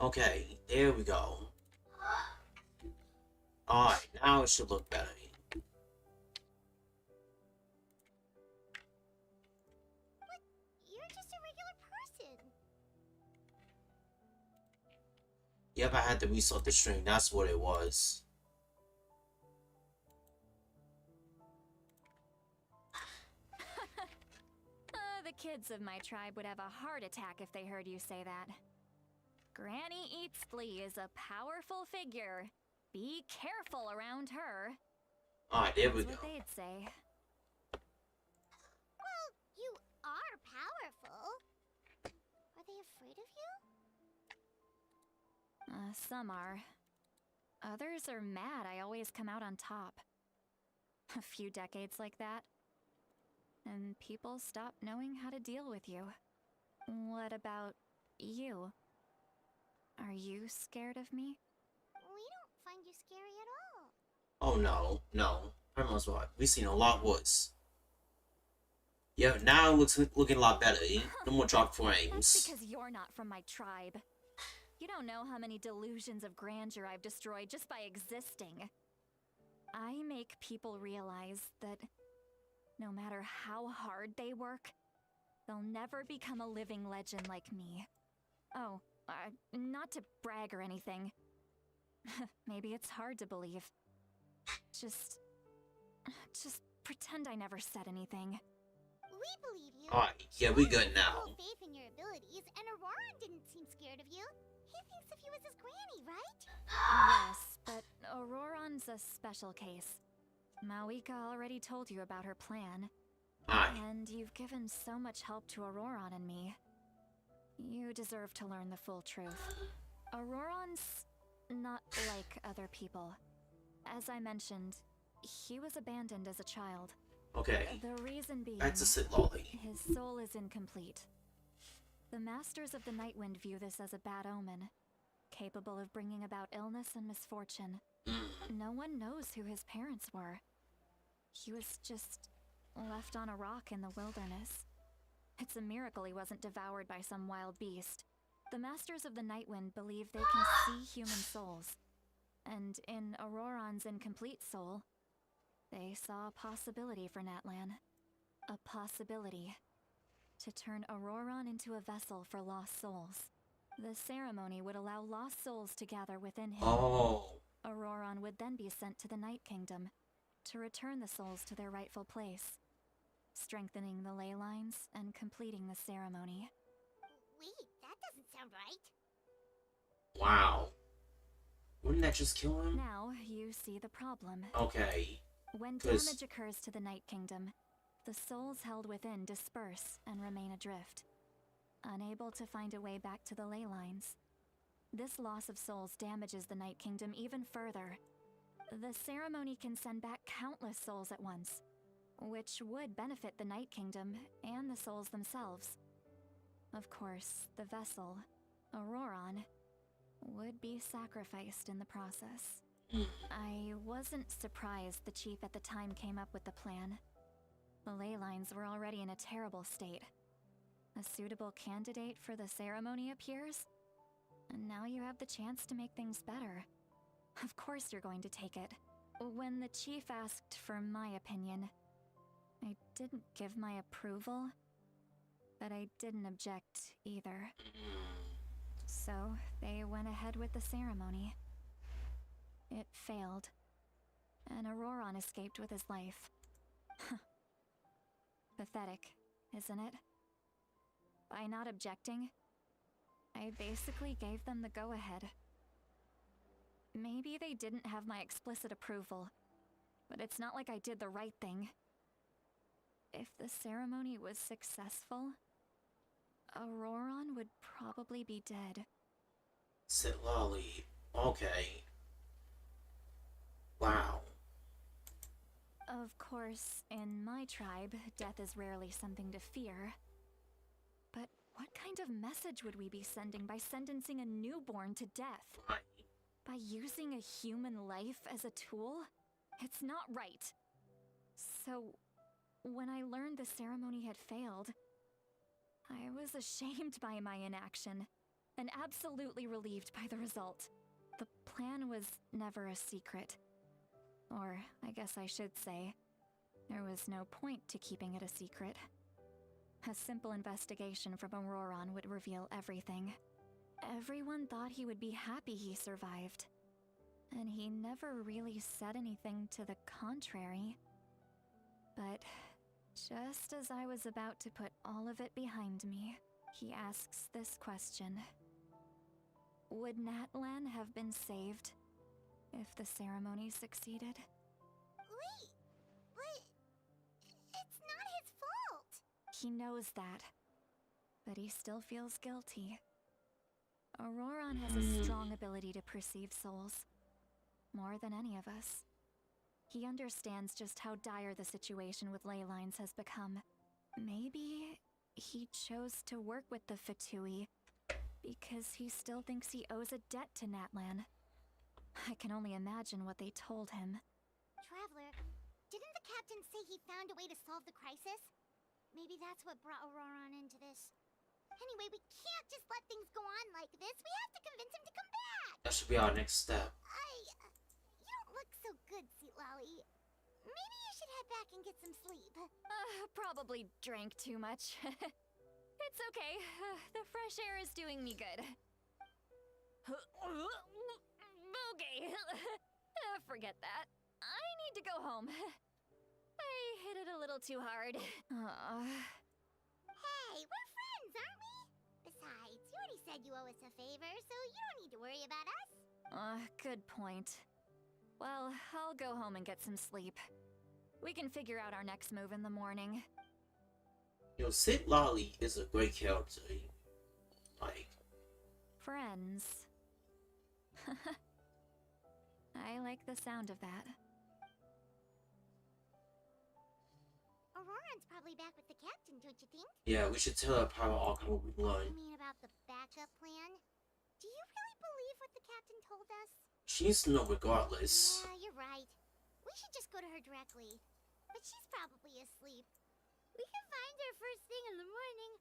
Okay, there we go. Alright, now it should look better. But you're just a regular person. Yep, I had to restart the stream. That's what it was. The kids of my tribe would have a heart attack if they heard you say that. Granny Eatsley is a powerful figure. Be careful around her. Alright, there we That's go. what they'd say. Well, you are powerful. Are they afraid of you? Some are. Others are mad I always come out on top. A few decades like that, and people stop knowing how to deal with you. What about you? Are you scared of me? We don't find you scary at all. Oh no, no. Everyone's right. We've seen a lot worse. Yeah, now it looks looking a lot better. No more drop That's frames. because you're not from my tribe. You don't know how many delusions of grandeur I've destroyed just by existing. I make people realize that no matter how hard they work, they'll never become a living legend like me. Oh, not to brag or anything. Maybe it's hard to believe. Just pretend I never said anything. We believe you. Alright, yeah, we good We now. have faith in your abilities, and Auroran didn't seem scared of you. He thinks of you as his granny, right? Yes, but Auroran's a special case. Mawika already told you about her plan. Alright. And you've given so much help to Auroran and me. You deserve to learn the full truth. Auroran's not like other people. As I mentioned, he was abandoned as a child. Okay. The reason being, Back to Sit Lolly. his soul is incomplete. The Masters of the Nightwind view this as a bad omen, capable of bringing about illness and misfortune. No one knows who his parents were. He was just left on a rock in the wilderness. It's a miracle he wasn't devoured by some wild beast. The Masters of the Nightwind believe they can see human souls. And in Auroran's incomplete soul, they saw a possibility for Natlan. A possibility to turn Auroran into a vessel for lost souls. The ceremony would allow lost souls to gather within him. Oh. Auroran would then be sent to the Night Kingdom to return the souls to their rightful place, strengthening the ley lines and completing the ceremony. Wait, that doesn't sound right. Wow. Wouldn't that just kill him? Now you see the problem. Okay. When 'Cause- damage occurs to the Night Kingdom, the souls held within disperse and remain adrift, unable to find a way back to the ley lines. This loss of souls damages the Night Kingdom even further. The ceremony can send back countless souls at once, which would benefit the Night Kingdom and the souls themselves. Of course, the vessel, Auroran, would be sacrificed in the process. I wasn't surprised the chief at the time came up with the plan. The ley lines were already in a terrible state. A suitable candidate for the ceremony appears, and now you have the chance to make things better. Of course you're going to take it. When the chief asked for my opinion, I didn't give my approval, but I didn't object either. So they went ahead with the ceremony. It failed, and Auroran escaped with his life. Pathetic, isn't it? By not objecting, I basically gave them the go-ahead. Maybe they didn't have my explicit approval, but it's not like I did the right thing. If the ceremony was successful, Auroran would probably be dead. Sit Lolly. Okay. Wow. Of course, in my tribe, death is rarely something to fear. But what kind of message would we be sending by sentencing a newborn to death? Right. By using a human life as a tool? It's not right. So, when I learned the ceremony had failed, I was ashamed by my inaction. and absolutely relieved by the result. The plan was never a secret. Or, I guess I should say, there was no point to keeping it a secret. A simple investigation from Auroron would reveal everything. Everyone thought he would be happy he survived. And he never really said anything to the contrary. But just as I was about to put all of it behind me, he asks this question. Would Natlan have been saved if the ceremony succeeded? Wait, but it's not his fault. He knows that, but he still feels guilty. Auroron has a strong ability to perceive souls, more than any of us. He understands just how dire the situation with ley lines has become. Maybe he chose to work with the Fatui because he still thinks he owes a debt to Natlan. I can only imagine what they told him. Traveler, didn't the captain say he found a way to solve the crisis? Maybe that's what brought Auroron into this. Anyway, we can't just let things go on like this. We have to convince him to come back. That should be our next step. You don't look so good, Sweet Lolly. Maybe you should head back and get some sleep. Probably drank too much. It's okay. The fresh air is doing me good. Okay. Forget that. I need to go home. I hit it a little too hard. Hey, we're friends, aren't we? Besides, you already said you owe us a favor, so you don't need to worry about us. Good point. Well, I'll go home and get some sleep. We can figure out our next move in the morning. You know, Sid Lolly is a great character. Like, Friends. I like the sound of that. Auroron's probably back with the captain, don't you think? yeah, we should tell her how Archon what we You learned. mean about the backup plan? Do you really believe what the captain told us? She needs to know regardless. Yeah, you're right. We should just go to her directly. But she's probably asleep. We can find her first thing in the morning.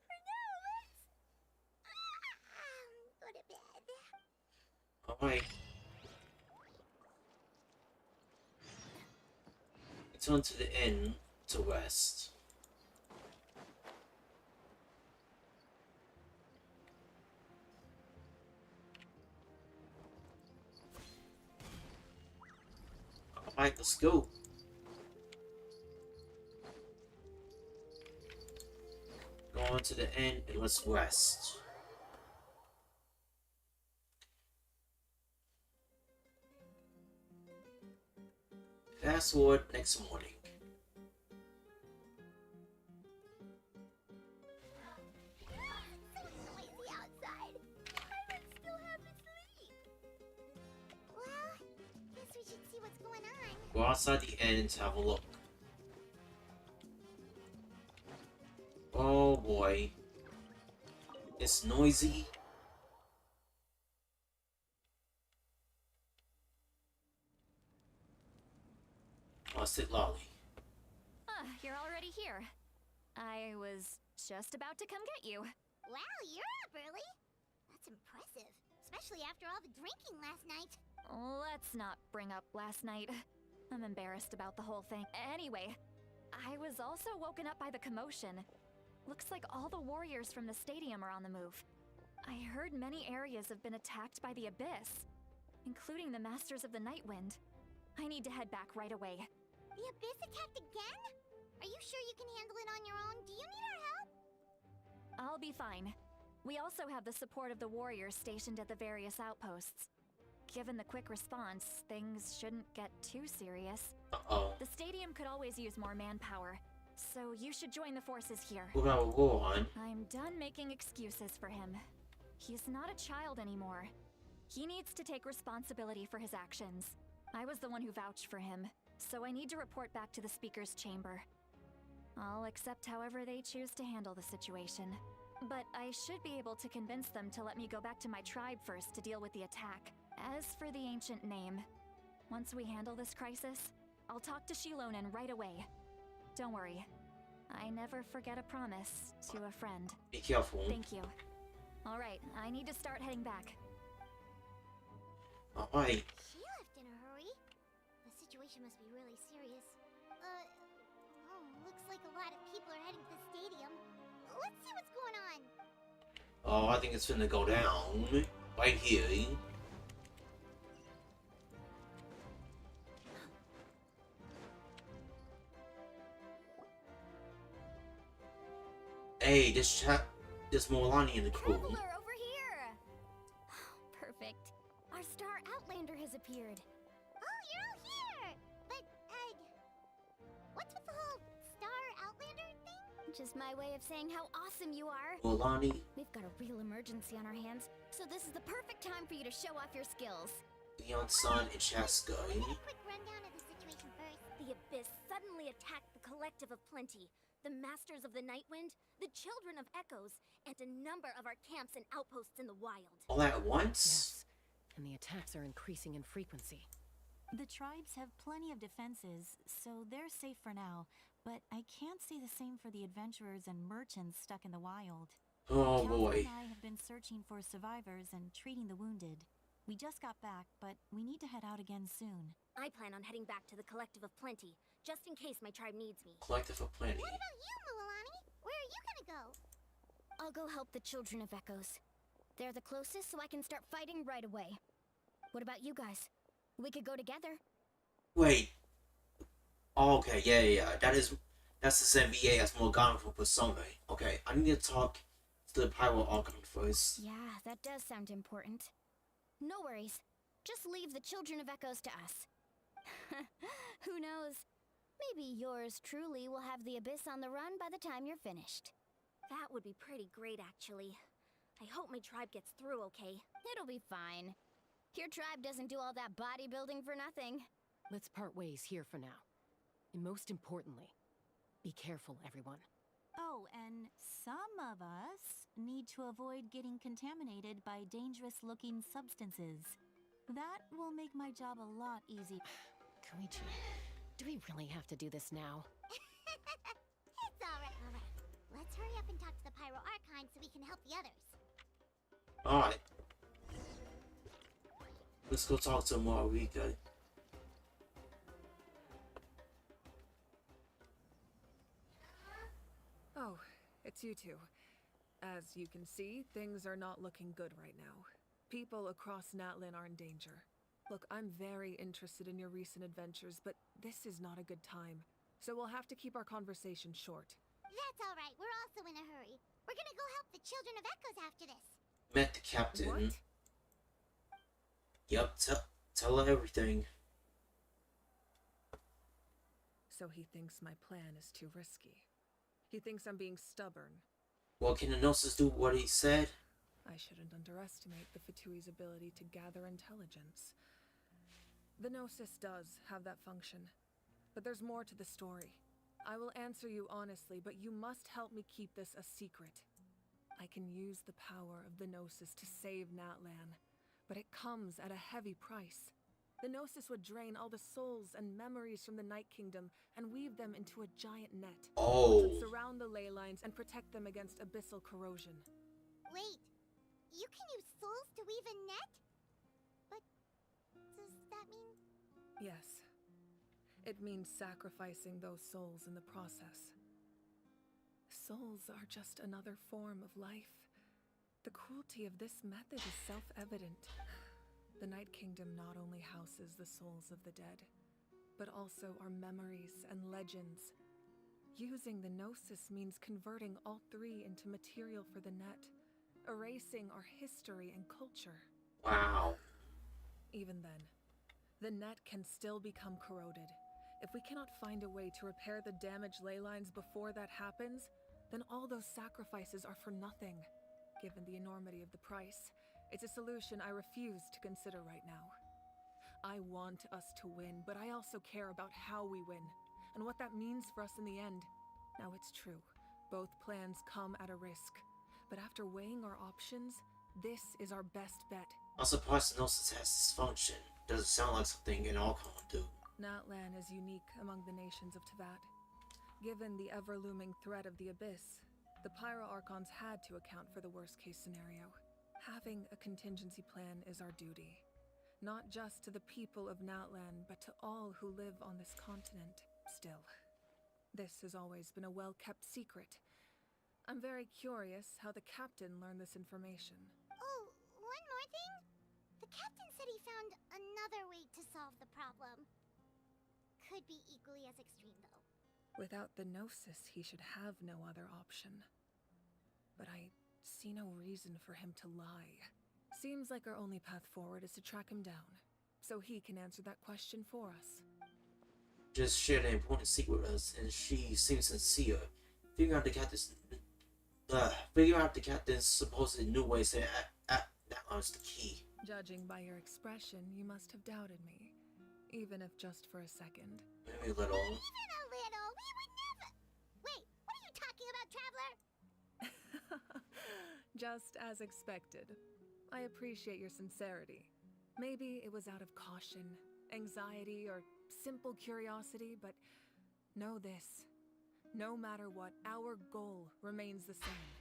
For now, let's go to bed. Alright. Return to the inn to rest. Alright, let's go. Go on to the inn and let's rest. Fast forward next morning. So noisy outside. I would still have to sleep. Well, guess we should see what's going on. Go outside the inn to have a look. Oh boy. It's noisy. What's it, Lolly? You're already here. I was just about to come get you. Wow, you're up early. That's impressive. Especially after all the drinking last night. Let's not bring up last night. I'm embarrassed about the whole thing. Anyway, I was also woken up by the commotion. Looks like all the warriors from the stadium are on the move. I heard many areas have been attacked by the Abyss, including the Masters of the Nightwind. I need to head back right away. The Abyss attacked again? Are you sure you can handle it on your own? Do you need our help? I'll be fine. We also have the support of the warriors stationed at the various outposts. Given the quick response, things shouldn't get too serious. Uh-oh. The stadium could always use more manpower, so you should join the forces here. We're gonna roll on. I'm done making excuses for him. He's not a child anymore. He needs to take responsibility for his actions. I was the one who vouched for him, so I need to report back to the Speaker's Chamber. I'll accept however they choose to handle the situation. But I should be able to convince them to let me go back to my tribe first to deal with the attack. As for the ancient name, once we handle this crisis, I'll talk to Shilonen right away. Don't worry. I never forget a promise to a friend. Be careful. Thank you. Alright, I need to start heading back. Alright. She left in a hurry. The situation must be really serious. Looks like a lot of people are heading to the stadium. Let's see what's going on. Oh, I think it's finna go down. Right here. Hey, there's Milani in the crew. Traveler over here! Perfect. Our star Outlander has appeared. Oh, you're all here! But, what's with the whole Star Outlander thing? Just my way of saying how awesome you are. Milani, We've got a real emergency on our hands, so this is the perfect time for you to show off your skills. Leon Sun, and Chaska. Get a quick rundown of the situation first. The Abyss suddenly attacked the Collective of Plenty, the Masters of the Nightwind, the Children of Echoes, and a number of our camps and outposts in the wild. All at once? Yes, and the attacks are increasing in frequency. The tribes have plenty of defenses, so they're safe for now, but I can't say the same for the adventurers and merchants stuck in the wild. Oh Calvin boy. and I have been searching for survivors and treating the wounded. We just got back, but we need to head out again soon. I plan on heading back to the Collective of Plenty, just in case my tribe needs me. Collective of Plenty. What about you, Milani? Where are you gonna go? I'll go help the Children of Echoes. They're the closest, so I can start fighting right away. What about you guys? We could go together. Wait. Oh, okay, yeah. That's the same VA as Morgana from Persona. Okay, I need to talk to the Pyro Archon first. Yeah, that does sound important. No worries. Just leave the Children of Echoes to us. Who knows? Maybe yours truly will have the Abyss on the run by the time you're finished. That would be pretty great, actually. I hope my tribe gets through okay. It'll be fine. Your tribe doesn't do all that bodybuilding for nothing. Let's part ways here for now. And most importantly, be careful, everyone. Oh, and some of us need to avoid getting contaminated by dangerous-looking substances. That will make my job a lot easier. Koichi, do we really have to do this now? It's alright. Let's hurry up and talk to the Pyro Archon so we can help the others. Alright. Let's go talk to Marika. Oh, it's you two. As you can see, things are not looking good right now. People across Natlan are in danger. Look, I'm very interested in your recent adventures, but this is not a good time. So we'll have to keep our conversation short. That's alright, we're also in a hurry. We're gonna go help the Children of Echoes after this. Met the captain. What? Yep, tell her everything. So he thinks my plan is too risky. He thinks I'm being stubborn. Well, can the Gnosis do what he said? I shouldn't underestimate the Fatui's ability to gather intelligence. The Gnosis does have that function, but there's more to the story. I will answer you honestly, but you must help me keep this a secret. I can use the power of the Gnosis to save Natlan, but it comes at a heavy price. The Gnosis would drain all the souls and memories from the Night Kingdom and weave them into a giant net. Oh. Which would surround the ley lines and protect them against abyssal corrosion. Wait, you can use souls to weave a net? But does that mean... Yes. It means sacrificing those souls in the process. Souls are just another form of life. The cruelty of this method is self-evident. The Night Kingdom not only houses the souls of the dead, but also our memories and legends. Using the Gnosis means converting all three into material for the net, erasing our history and culture. Wow. Even then, the net can still become corroded. If we cannot find a way to repair the damaged ley lines before that happens, then all those sacrifices are for nothing. Given the enormity of the price, it's a solution I refuse to consider right now. I want us to win, but I also care about how we win, and what that means for us in the end. Now it's true, both plans come at a risk, but after weighing our options, this is our best bet. I'm surprised the Gnosis has this function. Doesn't sound like something an Archon would do. Natlan is unique among the nations of Teyvat. Given the ever-looming threat of the Abyss, The Pyro Archons had to account for the worst-case scenario. Having a contingency plan is our duty. Not just to the people of Natlan, but to all who live on this continent. Still, this has always been a well-kept secret. I'm very curious how the captain learned this information. Oh, one more thing? The captain said he found another way to solve the problem. Could be equally as extreme, though. Without the Gnosis, he should have no other option. But I see no reason for him to lie. Seems like our only path forward is to track him down, so he can answer that question for us. Just shared an important secret with us, and she seems sincere. Figure out the captain's supposed new ways to act. That was the key. Judging by your expression, you must have doubted me, even if just for a second. Maybe a little. Even a little. We would never. Wait, what are you talking about, Traveler? Just as expected. I appreciate your sincerity. Maybe it was out of caution, anxiety, or simple curiosity, but know this. No matter what, our goal remains the same.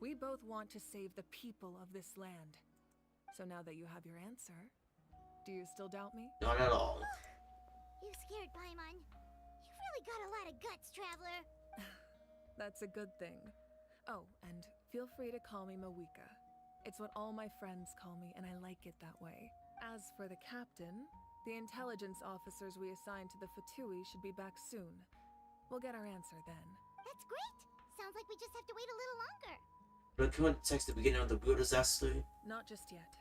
We both want to save the people of this land. So now that you have your answer, do you still doubt me? Not at all. You scared Paimon. You've really got a lot of guts, Traveler. That's a good thing. Oh, and feel free to call me Mawika. It's what all my friends call me, and I like it that way. As for the captain, the intelligence officers we assigned to the Fatui should be back soon. We'll get our answer then. That's great. Sounds like we just have to wait a little longer. The context the beginning of the real disaster. Not just yet.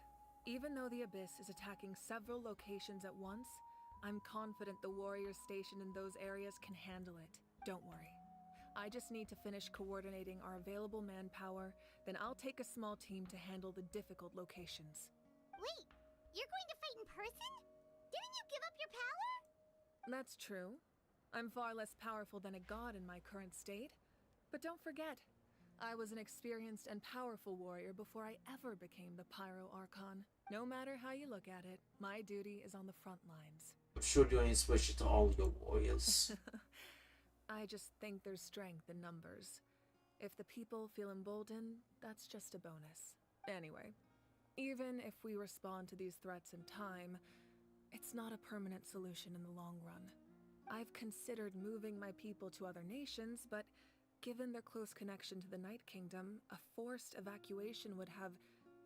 Even though the Abyss is attacking several locations at once, I'm confident the warriors stationed in those areas can handle it. Don't worry. I just need to finish coordinating our available manpower, then I'll take a small team to handle the difficult locations. Wait, you're going to fight in person? Didn't you give up your power? That's true. I'm far less powerful than a god in my current state. But don't forget, I was an experienced and powerful warrior before I ever became the Pyro Archon. No matter how you look at it, my duty is on the front lines. I'm sure you're inspiration to all your warriors. I just think there's strength in numbers. If the people feel emboldened, that's just a bonus. Anyway, even if we respond to these threats in time, it's not a permanent solution in the long run. I've considered moving my people to other nations, but given their close connection to the Night Kingdom, a forced evacuation would have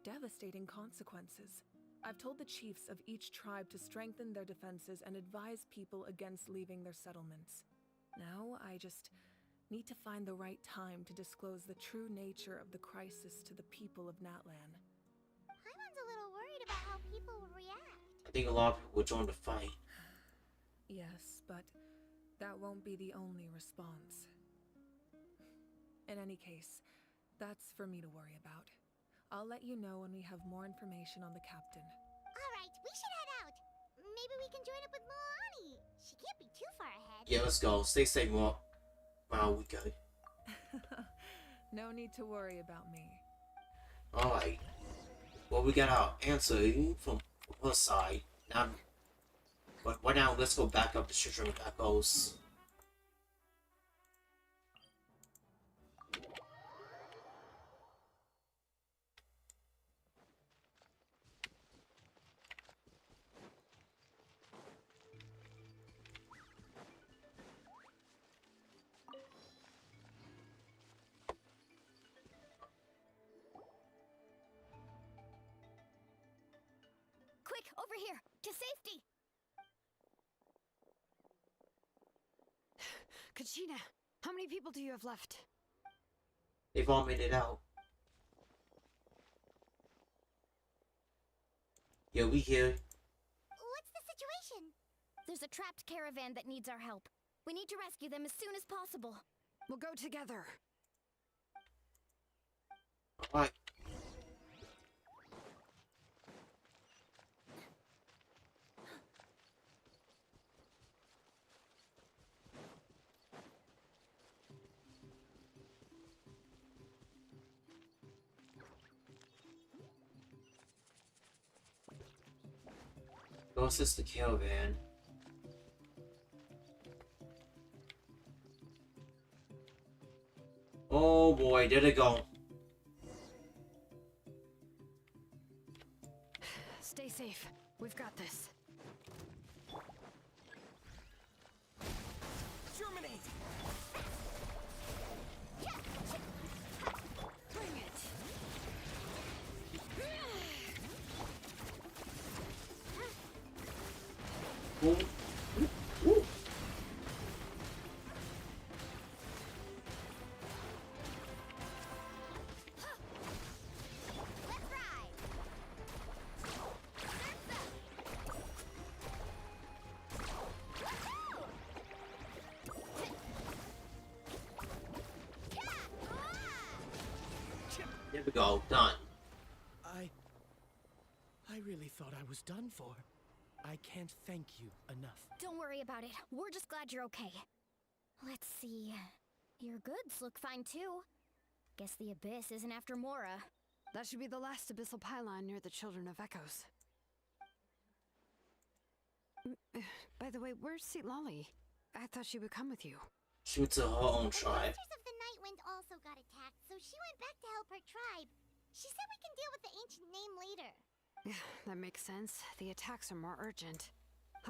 devastating consequences. I've told the chiefs of each tribe to strengthen their defenses and advise people against leaving their settlements. Now, I just need to find the right time to disclose the true nature of the crisis to the people of Natlan. Paimon's a little worried about how people will react. I think a lot of people will join the fight. Yes, but that won't be the only response. In any case, that's for me to worry about. I'll let you know when we have more information on the captain. Alright, we should head out. Maybe we can join up with Moani. She can't be too far ahead. Yeah, let's go. Stay safe, Mark. Wow, we go. No need to worry about me. Alright. Well, we got our answer from her side. Now, but right now, let's go back up the shit and back goes. Quick, over here! To safety! Kachina, how many people do you have left? They've all made it out. Yeah, we here. What's the situation? There's a trapped caravan that needs our help. We need to rescue them as soon as possible. We'll go together. Alright. Go assist the caravan. Oh boy, there they go. Stay safe. We've got this. Germinate! Bring it. Ooh. Ooh. Let's ride. There we go, done. I really thought I was done for. I can't thank you enough. Don't worry about it. We're just glad you're okay. Let's see. Your goods look fine too. Guess the Abyss isn't after Mora. That should be the last abyssal pylon near the Children of Echoes. By the way, where's Seat Lolly? I thought she would come with you. She went to her own The tribe. Masters of the Nightwind also got attacked, so she went back to help her tribe. She said we can deal with the ancient name later. That makes sense. The attacks are more urgent.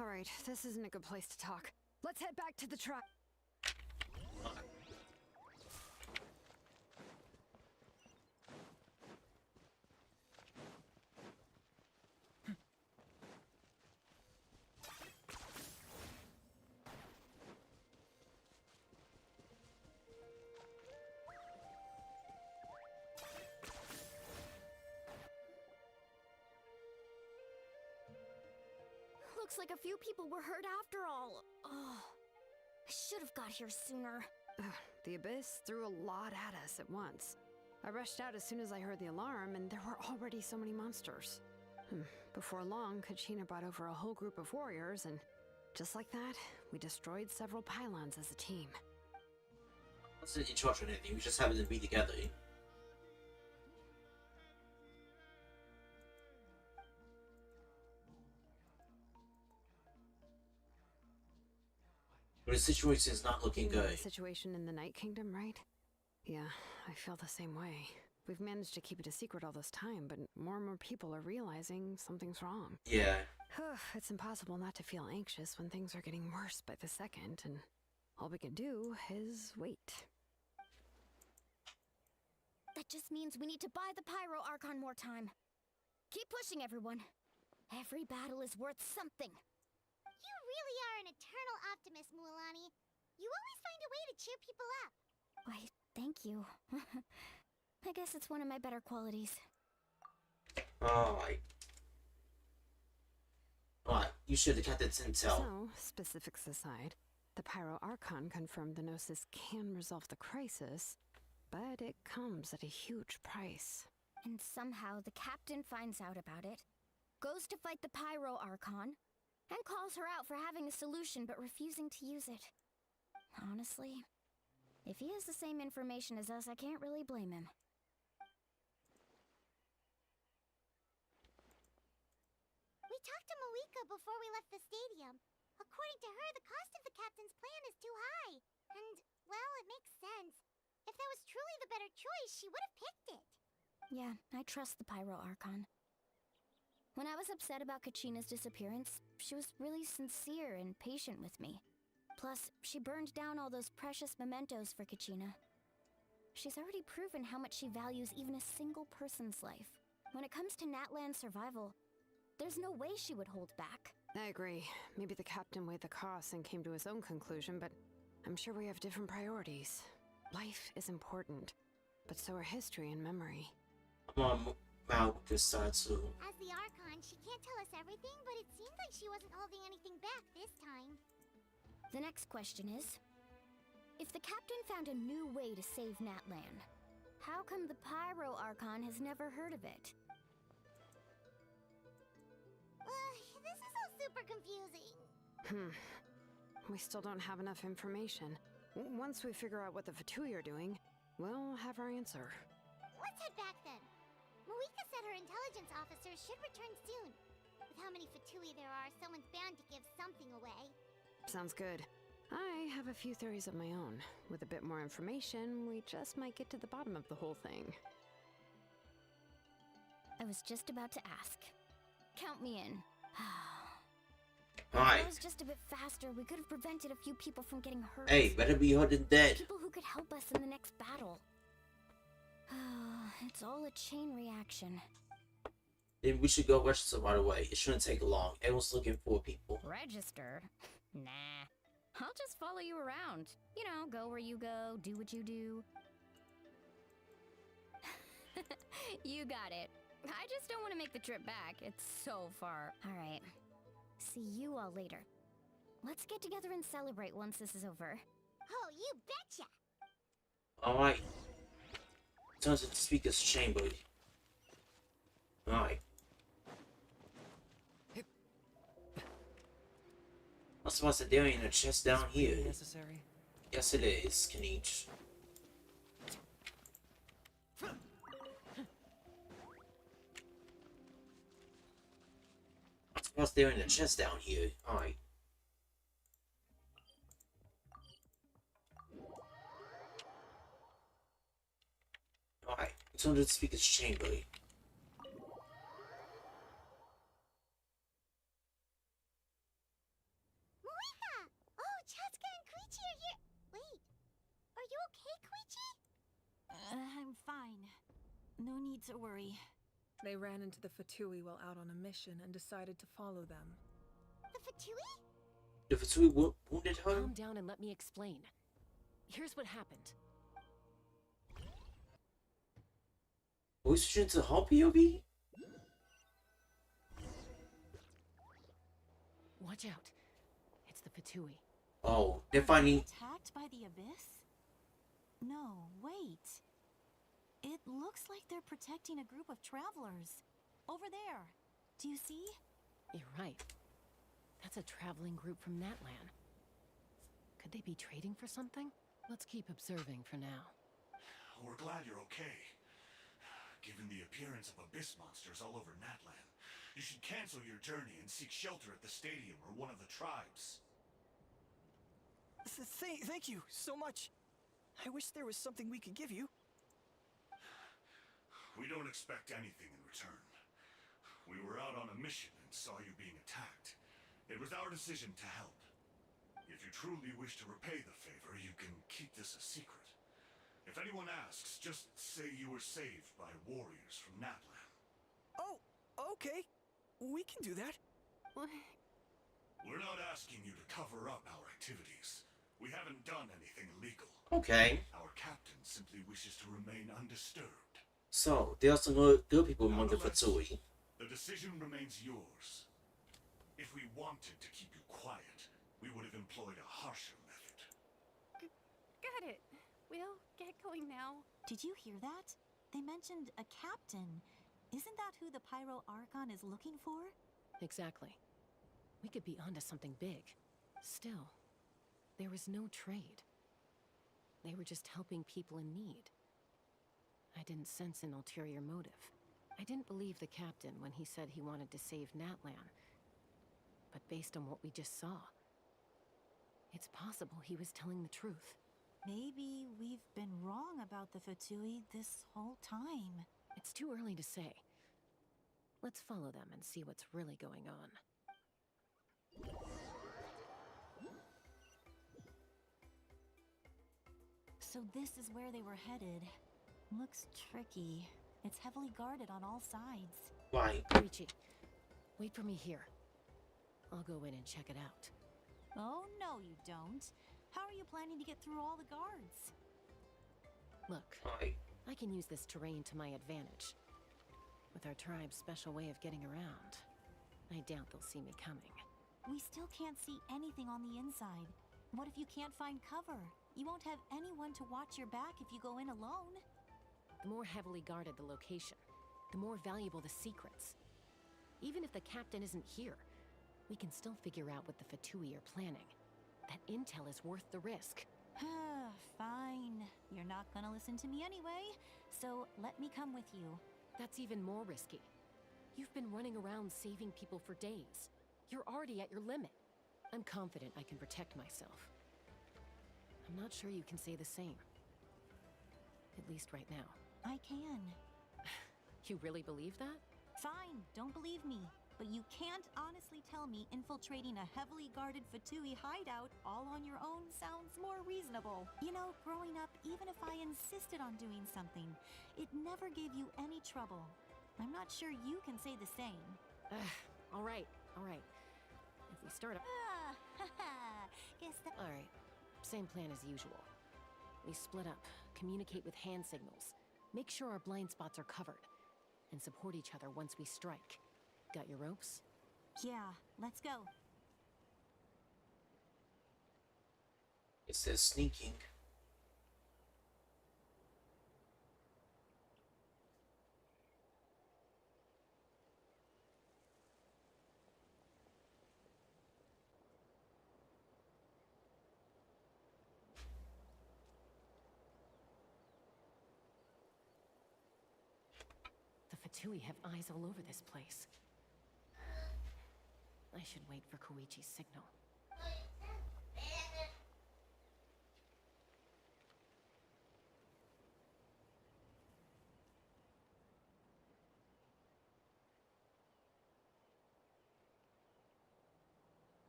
Alright, this isn't a good place to talk. Let's head back to the tribe. Looks like a few people were hurt after all. Oh, I should have got here sooner. The Abyss threw a lot at us at once. I rushed out as soon as I heard the alarm, and there were already so many monsters. Before long, Kachina brought over a whole group of warriors, and just like that, we destroyed several pylons as a team. That's not in charge or anything, we just happened to be together. But the situation is not looking You know good. the situation in the Night Kingdom, right? Yeah, I feel the same way. We've managed to keep it a secret all this time, but more and more people are realizing something's wrong. Yeah. It's impossible not to feel anxious when things are getting worse by the second, and all we can do is wait. That just means we need to buy the Pyro Archon more time. Keep pushing, everyone. Every battle is worth something. You really are an eternal optimist, Mualani. You always find a way to cheer people up. Why, thank you. I guess it's one of my better qualities. Alright. Alright, you should have kept it intel. So, specifics aside, the Pyro Archon confirmed the Gnosis can resolve the crisis, but it comes at a huge price. And somehow the captain finds out about it, goes to fight the Pyro Archon, and calls her out for having a solution but refusing to use it. Honestly, if he has the same information as us, I can't really blame him. We talked to Malika before we left the stadium. According to her, the cost of the captain's plan is too high. And, well, it makes sense. If that was truly the better choice, she would have picked it. Yeah, I trust the Pyro Archon. When I was upset about Kachina's disappearance, she was really sincere and patient with me. Plus, she burned down all those precious mementos for Kachina. She's already proven how much she values even a single person's life. When it comes to Natlan's survival, there's no way she would hold back. I agree. Maybe the captain weighed the costs and came to his own conclusion, but I'm sure we have different priorities. Life is important, but so are history and memory. I'm on Mount with this side too. As the Archon, she can't tell us everything, but it seems like she wasn't holding anything back this time. The next question is, if the captain found a new way to save Natlan, how come the Pyro Archon has never heard of it? This is all super confusing. We still don't have enough information. Once we figure out what the Fatui are doing, we'll have our answer. Let's head back then. Malika said her intelligence officers should return soon. With how many Fatui there are, someone's bound to give something away. Sounds good. I have a few theories of my own. With a bit more information, we just might get to the bottom of the whole thing. I was just about to ask. Count me in. If Alright. I was just a bit faster, we could have prevented a few people from getting hurt. Hey, better be hurt than dead. People who could help us in the next battle. It's all a chain reaction. Then we should go register right away. It shouldn't take long. Everyone's looking for people. Register? Nah. I'll just follow you around. You know, go where you go, do what you do. You got it. I just don't want to make the trip back. It's so far. Alright. See you all later. Let's get together and celebrate once this is over. Oh, you betcha! Alright. Turns to the speaker's chamber. Alright. I'm supposed to there in a chest down here. Necessary? Yes, it is, Kaniche. I'm supposed there in a chest down here. Alright. Alright. Turn to the speaker's chamber. Moika! Oh, Chatsuka and Koichi are here! Wait, are you okay, Koichi? I'm fine. No need to worry. They ran into the Fatui while out on a mission and decided to follow them. The Fatui? The Fatui wounded her? Calm down and let me explain. Here's what happened. Are we switching to her POV? Watch out. It's the Fatui. Oh, they're finding... Attacked by the abyss? No, wait. It looks like they're protecting a group of travelers. Over there. Do you see? You're right. That's a traveling group from Natlan. Could they be trading for something? Let's keep observing for now. We're glad you're okay. Given the appearance of abyss monsters all over Natlan, you should cancel your journey and seek shelter at the stadium or one of the tribes. Thank you so much. I wish there was something we could give you. We don't expect anything in return. We were out on a mission and saw you being attacked. It was our decision to help. If you truly wish to repay the favor, you can keep this a secret. If anyone asks, just say you were saved by warriors from Natlan. Oh, okay. We can do that. We're not asking you to cover up our activities. We haven't done anything illegal. Okay. Our captain simply wishes to remain undisturbed. So, there are some good people among the Fatui. The decision remains yours. If we wanted to keep you quiet, we would have employed a harsher method. Got it. We'll get going now. Did you hear that? They mentioned a captain. Isn't that who the Pyro Archon is looking for? Exactly. We could be onto something big. Still, there was no trade. They were just helping people in need. I didn't sense an ulterior motive. I didn't believe the captain when he said he wanted to save Natlan. But based on what we just saw, it's possible he was telling the truth. Maybe we've been wrong about the Fatui this whole time. It's too early to say. Let's follow them and see what's really going on. So this is where they were headed. Looks tricky. It's heavily guarded on all sides. Right. Koichi, wait for me here. I'll go in and check it out. Oh, no you don't. How are you planning to get through all the guards? Look, Alright. I can use this terrain to my advantage. With our tribe's special way of getting around, I doubt they'll see me coming. We still can't see anything on the inside. What if you can't find cover? You won't have anyone to watch your back if you go in alone. The more heavily guarded the location, the more valuable the secrets. Even if the captain isn't here, we can still figure out what the Fatui are planning. That intel is worth the risk. Fine. You're not gonna listen to me anyway, so let me come with you. That's even more risky. You've been running around saving people for days. You're already at your limit. I'm confident I can protect myself. I'm not sure you can say the same. At least right now. I can. You really believe that? Fine, don't believe me. But you can't honestly tell me infiltrating a heavily guarded Fatui hideout all on your own sounds more reasonable. You know, growing up, even if I insisted on doing something, it never gave you any trouble. I'm not sure you can say the same. All right. If we start up... Guess that... All right. Same plan as usual. We split up, communicate with hand signals, make sure our blind spots are covered, and support each other once we strike. Got your ropes? Yeah, let's go. It says sneaking. The Fatui have eyes all over this place. I should wait for Koichi's signal.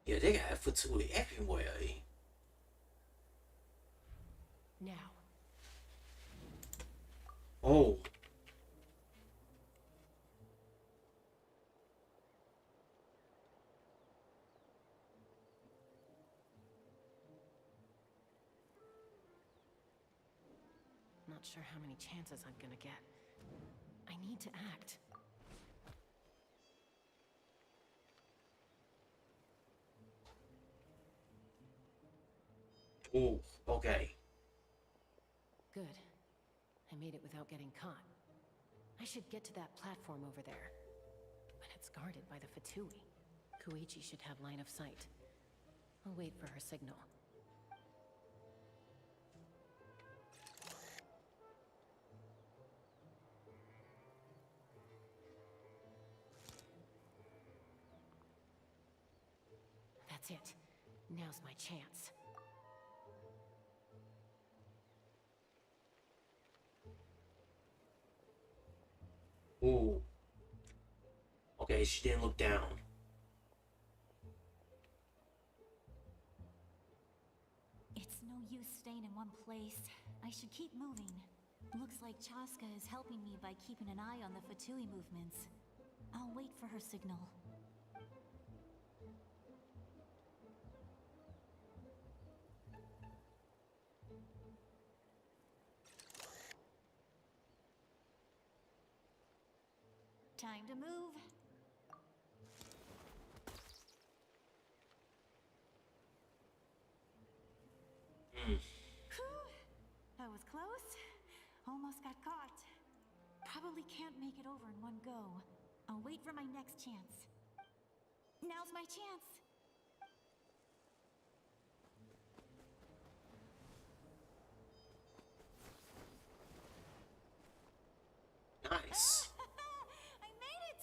Yeah, they got Fatui everywhere. Now. Oh. Not sure how many chances I'm gonna get. I need to act. Oh, okay. Good. I made it without getting caught. I should get to that platform over there. But it's guarded by the Fatui. Koichi should have line of sight. I'll wait for her signal. That's it. Now's my chance. Ooh. Okay, she didn't look down. It's no use staying in one place. I should keep moving. Looks like Chaska is helping me by keeping an eye on the Fatui movements. I'll wait for her signal. Time to move. Whew. That was close. Almost got caught. Probably can't make it over in one go. I'll wait for my next chance. Now's my chance. Nice. I made it!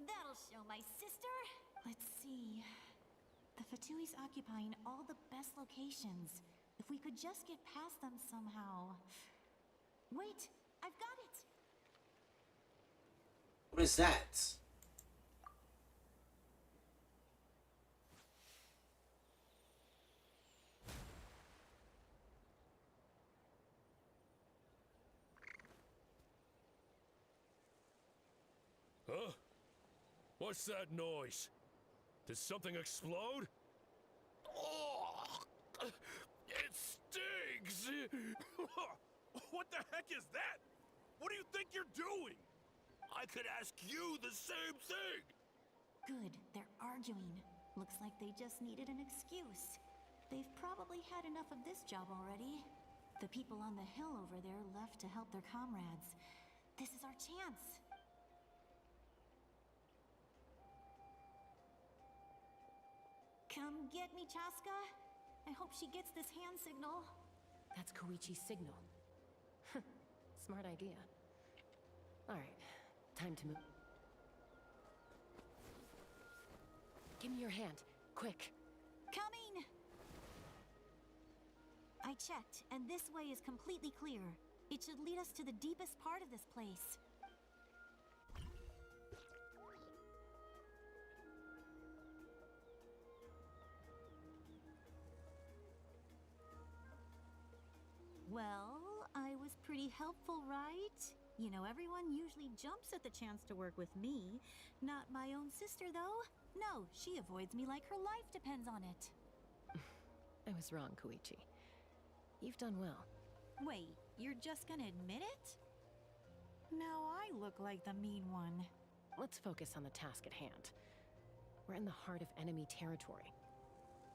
That'll show my sister. Let's see. The Fatui's occupying all the best locations. If we could just get past them somehow. Wait, I've got it! What is that? Huh? What's that noise? Did something explode? Oh, it stings! What the heck is that? What do you think you're doing? I could ask you the same thing! Good, they're arguing. Looks like they just needed an excuse. They've probably had enough of this job already. The people on the hill over there left to help their comrades. This is our chance. Come get me, Chaska. I hope she gets this hand signal. That's Koichi's signal. Smart idea. Alright, time to move. Give me your hand, quick. Coming! I checked, and this way is completely clear. It should lead us to the deepest part of this place. Well, I was pretty helpful, right? You know, everyone usually jumps at the chance to work with me. Not my own sister, though. No, she avoids me like her life depends on it. I was wrong, Koichi. You've done well. Wait, you're just gonna admit it? Now I look like the mean one. Let's focus on the task at hand. We're in the heart of enemy territory.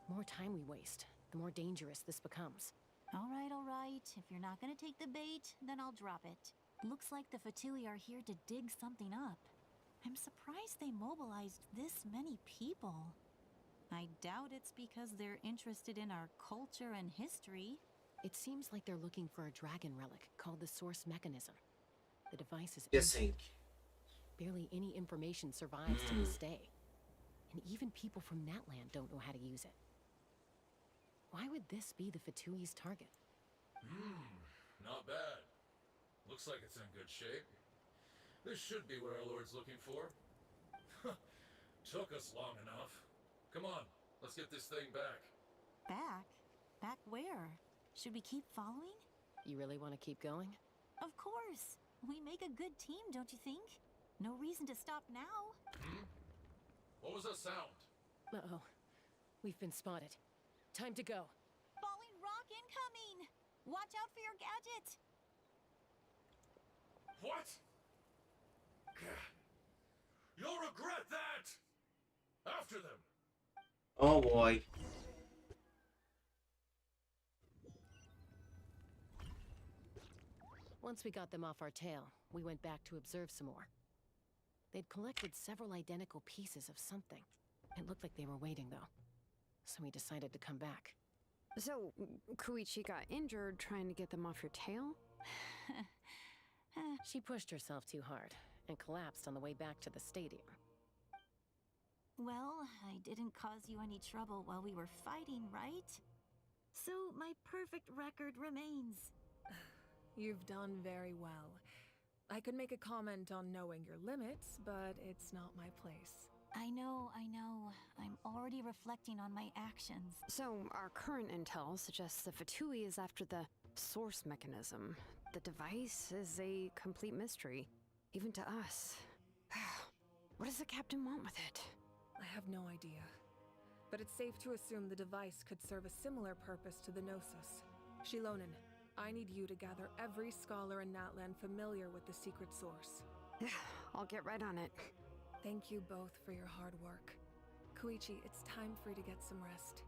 The more time we waste, the more dangerous this becomes. All right. If you're not gonna take the bait, then I'll drop it. Looks like the Fatui are here to dig something up. I'm surprised they mobilized this many people. I doubt it's because they're interested in our culture and history. It seems like they're looking for a dragon relic called the Source Mechanism. The device is Guessing. Barely any information survives to this day. And even people from Natlan don't know how to use it. Why would this be the Fatui's target? Not bad. Looks like it's in good shape. This should be what our Lord's looking for. Took us long enough. Come on, let's get this thing back. Back? Back where? Should we keep following? You really want to keep going? Of course. We make a good team, don't you think? No reason to stop now. What was that sound? Uh-oh. We've been spotted. Time to go. Falling rock incoming! Watch out for your gadget! What? You'll regret that! After them! Oh boy. Once we got them off our tail, we went back to observe some more. They'd collected several identical pieces of something. It looked like they were waiting, though. So we decided to come back. So, Koichi got injured trying to get them off your tail? She pushed herself too hard and collapsed on the way back to the stadium. Well, I didn't cause you any trouble while we were fighting, right? So my perfect record remains. You've done very well. I could make a comment on knowing your limits, but it's not my place. I know. I'm already reflecting on my actions. So, our current intel suggests the Fatui is after the source mechanism. The device is a complete mystery, even to us. What does the captain want with it? I have no idea. But it's safe to assume the device could serve a similar purpose to the Gnosis. Shilonen, I need you to gather every scholar in Natlan familiar with the secret source. I'll get right on it. Thank you both for your hard work. Koichi, it's time for you to get some rest.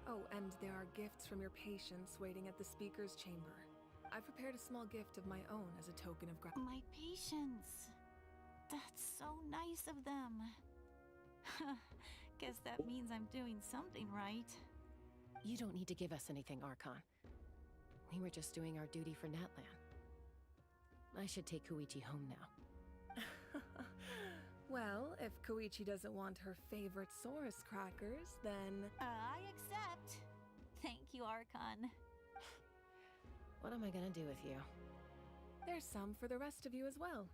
Oh, and there are gifts from your patients waiting at the speaker's chamber. I prepared a small gift of my own as a token of gratitude. My patience. That's so nice of them. Guess that means I'm doing something right. You don't need to give us anything, Archon. We were just doing our duty for Natlan. I should take Koichi home now. Well, if Koichi doesn't want her favorite Saurus crackers, then... I accept. Thank you, Archon. What am I gonna do with you? There's some for the rest of you as well.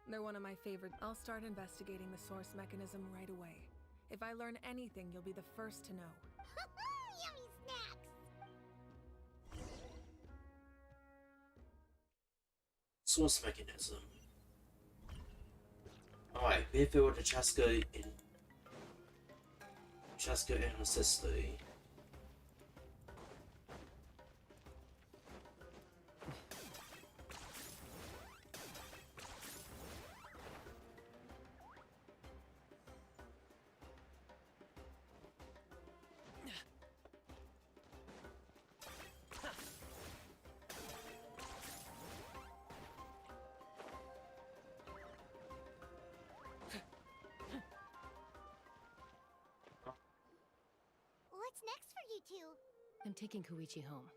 They're one of my favorite. I'll start investigating the source mechanism right away. If I learn anything, you'll be the first to know. Yummy snacks! Source mechanism. Alright, Mayfield to Chaska in Sicily. What's next for you two? I'm taking Koichi home,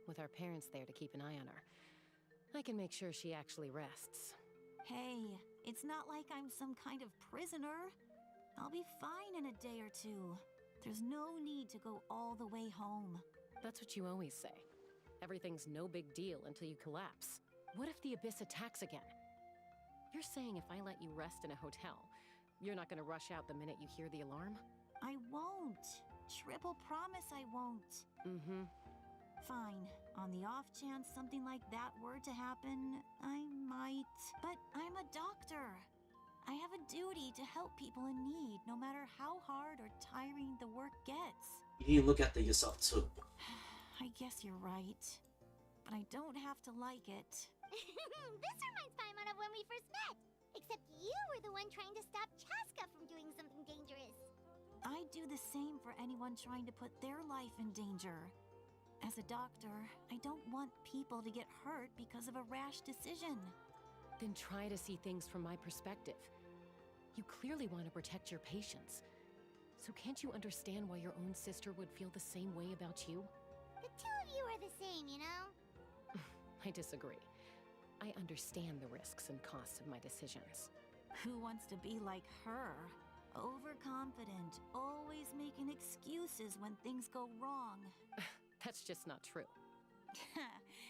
with our parents there to keep an eye on her. I can make sure she actually rests. Hey, it's not like I'm some kind of prisoner. I'll be fine in a day or two. There's no need to go all the way home. That's what you always say. Everything's no big deal until you collapse. What if the Abyss attacks again? You're saying if I let you rest in a hotel, you're not gonna rush out the minute you hear the alarm? I won't. Triple promise I won't. Mm-hmm. Fine. On the off chance something like that were to happen, I might. But I'm a doctor. I have a duty to help people in need, no matter how hard or tiring the work gets. You need to look after yourself too. I guess you're right. But I don't have to like it. This reminds Paimon of when we first met. Except you were the one trying to stop Chaska from doing something dangerous. I'd do the same for anyone trying to put their life in danger. As a doctor, I don't want people to get hurt because of a rash decision. Then try to see things from my perspective. You clearly want to protect your patients. So can't you understand why your own sister would feel the same way about you? The two of you are the same, you know? I disagree. I understand the risks and costs of my decisions. Who wants to be like her? Overconfident, always making excuses when things go wrong. That's just not true.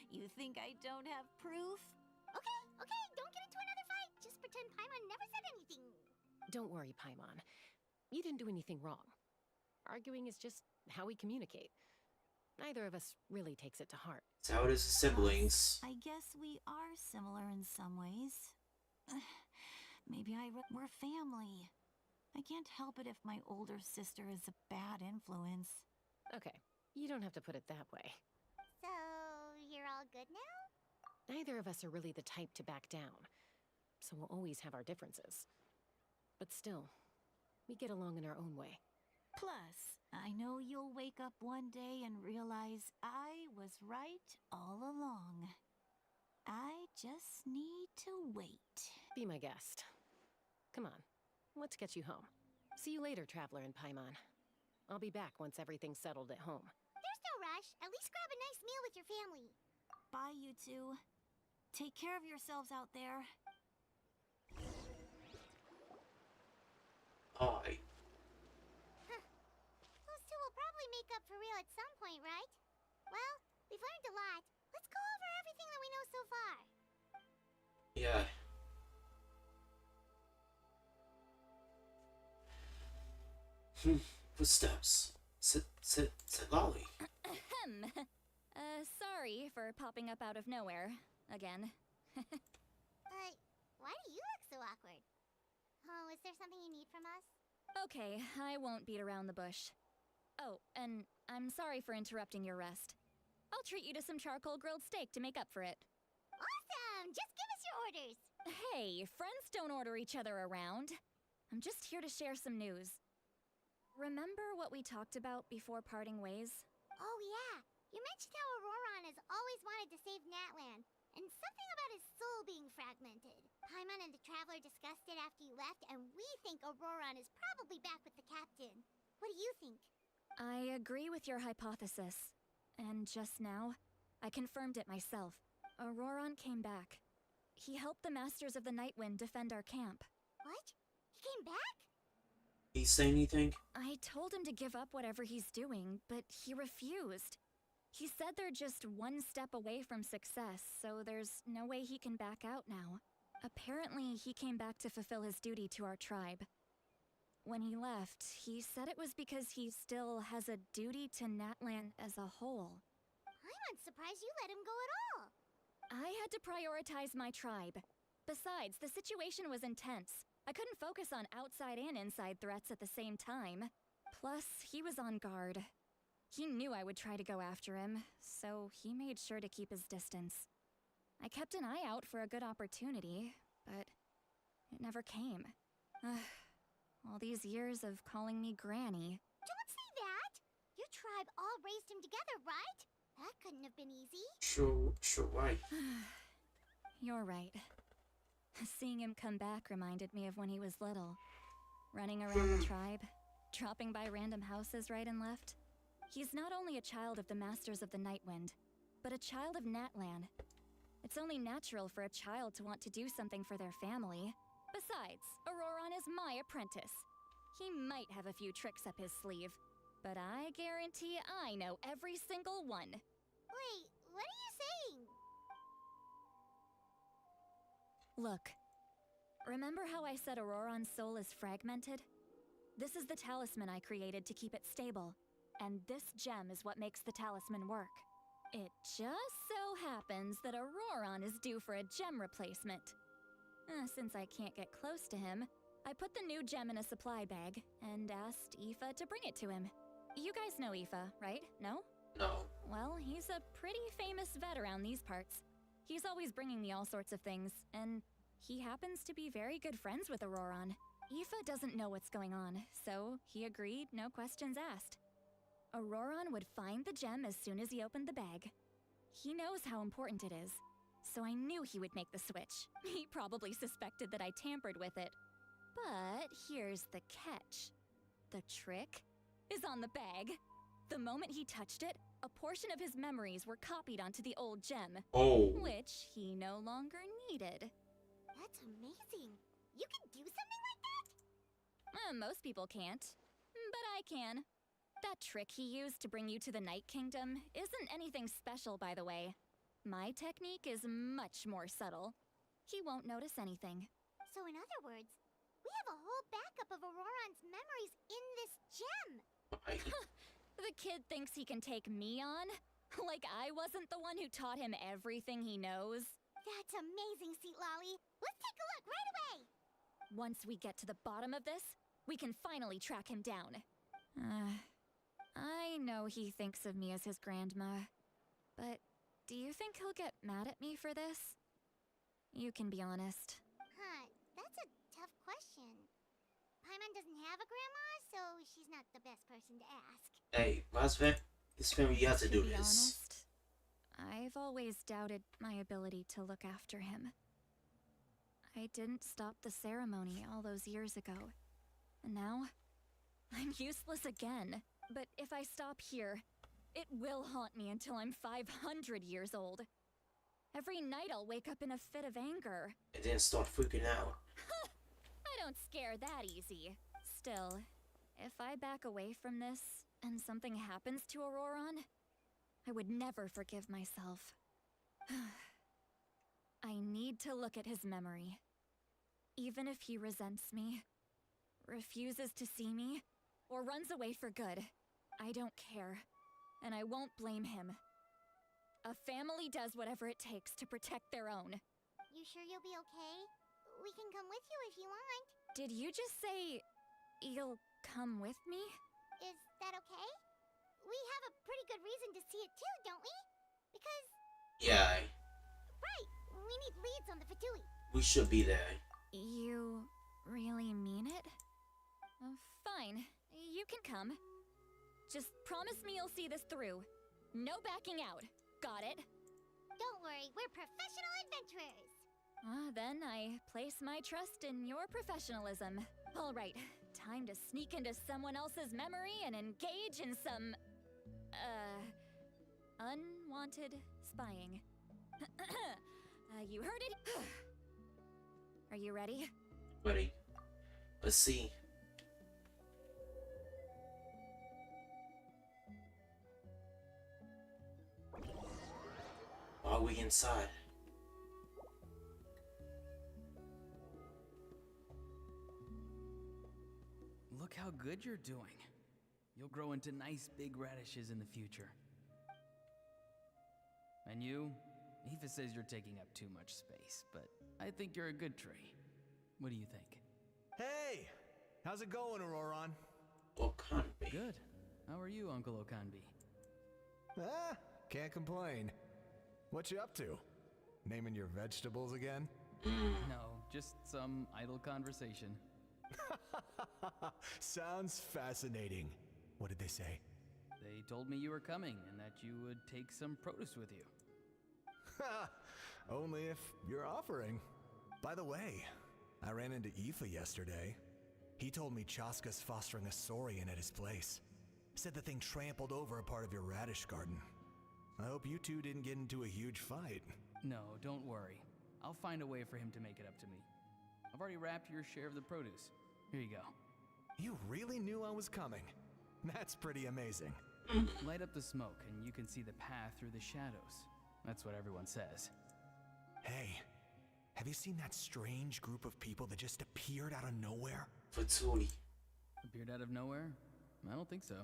You think I don't have proof? Okay, don't get into another fight. Just pretend Paimon never said anything. Don't worry, Paimon. You didn't do anything wrong. Arguing is just how we communicate. Neither of us really takes it to heart. It's how it is with siblings. I guess we are similar in some ways. Maybe we're family. I can't help it if my older sister is a bad influence. Okay, you don't have to put it that way. So, you're all good now? Neither of us are really the type to back down, so we'll always have our differences. But still, we get along in our own way. Plus, I know you'll wake up one day and realize I was right all along. I just need to wait. Be my guest. Come on, let's get you home. See you later, Traveler and Paimon. I'll be back once everything's settled at home. There's no rush. At least grab a nice meal with your family. Bye, you two. Take care of yourselves out there. Alright. Those two will probably make up for real at some point, right? Well, we've learned a lot. Let's go over everything that we know so far. Yeah. Footsteps. Sit, Lolly. Ahem. Sorry for popping up out of nowhere. Again. Why do you look so awkward? Oh, is there something you need from us? Okay, I won't beat around the bush. Oh, and I'm sorry for interrupting your rest. I'll treat you to some charcoal grilled steak to make up for it. Awesome! Just give us your orders! Hey, friends don't order each other around. I'm just here to share some news. Remember what we talked about before parting ways? Oh yeah, you mentioned how Auroron has always wanted to save Natlan, and something about his soul being fragmented. Paimon and the Traveler discussed it after you left, and we think Auroron is probably back with the captain. What do you think? I agree with your hypothesis. And just now, I confirmed it myself. Auroron came back. He helped the Masters of the Nightwind defend our camp. What? He came back? He say anything? I told him to give up whatever he's doing, but he refused. He said they're just one step away from success, so there's no way he can back out now. Apparently, he came back to fulfill his duty to our tribe. When he left, he said it was because he still has a duty to Natlan as a whole. I'm surprised you let him go at all. I had to prioritize my tribe. Besides, the situation was intense. I couldn't focus on outside and inside threats at the same time. Plus, he was on guard. He knew I would try to go after him, so he made sure to keep his distance. I kept an eye out for a good opportunity, but it never came. All these years of calling me Granny. Don't say that! Your tribe all raised him together, right? That couldn't have been easy. Sure, right. You're right. Seeing him come back reminded me of when he was little. Running around the tribe, dropping by random houses right and left. He's not only a child of the Masters of the Nightwind, but a child of Natlan. It's only natural for a child to want to do something for their family. Besides, Auroron is my apprentice. He might have a few tricks up his sleeve, but I guarantee I know every single one. Wait, What are you saying? Look, remember how I said Auroron's soul is fragmented? This is the talisman I created to keep it stable, and this gem is what makes the talisman work. It just so happens that Auroron is due for a gem replacement. Since I can't get close to him, I put the new gem in a supply bag and asked Aoife to bring it to him. You guys know Aoife, right? No? No. Well, he's a pretty famous vet around these parts. He's always bringing me all sorts of things, and he happens to be very good friends with Auroron. Aoife doesn't know what's going on, so he agreed, no questions asked. Auroron would find the gem as soon as he opened the bag. He knows how important it is, so I knew he would make the switch. He probably suspected that I tampered with it. But here's the catch. The trick is on the bag. The moment he touched it, a portion of his memories were copied onto the old gem, which he no longer needed. That's amazing. You can do something like that? Most people can't, but I can. That trick he used to bring you to the Night Kingdom isn't anything special, by the way. My technique is much more subtle. He won't notice anything. So in other words, we have a whole backup of Auroron's memories in this gem. The kid thinks he can take me on? Like I wasn't the one who taught him everything he knows? That's amazing, Seat Lolly. Let's take a look right away. Once we get to the bottom of this, we can finally track him down. I know he thinks of me as his grandma, but do you think he'll get mad at me for this? You can be honest. Huh, that's a tough question. Paimon doesn't have a grandma, so she's not the best person to ask. Hey, this family, you have to do To be this. honest, I've always doubted my ability to look after him. I didn't stop the ceremony all those years ago, and now I'm useless again. But if I stop here, it will haunt me until I'm 500 years old. Every night I'll wake up in a fit of anger. And then start freaking out. I don't scare that easy. Still, if I back away from this and something happens to Auroron, I would never forgive myself. I need to look at his memory. Even if he resents me, refuses to see me, or runs away for good, I don't care, and I won't blame him. A family does whatever it takes to protect their own. You sure you'll be okay? We can come with you if you want. Did you just say you'll come with me? Is that okay? We have a pretty good reason to see it too, don't we? Because... Yeah, Right, we need leads on the Fatui. we should be there. You really mean it? Fine, you can come. Just promise me you'll see this through. No backing out. Got it? Don't worry, we're professional adventurers. Then I place my trust in your professionalism. All right, time to sneak into someone else's memory and engage in some... unwanted spying. You heard it? Are you ready? Ready. Let's see. Are we inside? Look how good you're doing. You'll grow into nice big radishes in the future. And you? Aoife says you're taking up too much space, but I think you're a good tree. What do you think? Hey! How's it going, Auroron? Okanbi. Good. How are you, Uncle Okanbi? Ah, can't complain. What you up to? Naming your vegetables again? No, just some idle conversation. Sounds fascinating. What did they say? They told me you were coming and that you would take some produce with you. Ha! Only if you're offering. By the way, I ran into Aoife yesterday. He told me Chaska's fostering a saurian at his place. Said the thing trampled over a part of your radish garden. I hope you two didn't get into a huge fight. No, don't worry. I'll find a way for him to make it up to me. I've already wrapped your share of the produce. Here you go. You really knew I was coming. That's pretty amazing. Light up the smoke and you can see the path through the shadows. That's what everyone says. Hey, have you seen that strange group of people that just appeared out of nowhere? Fatui. Appeared out of nowhere? I don't think so.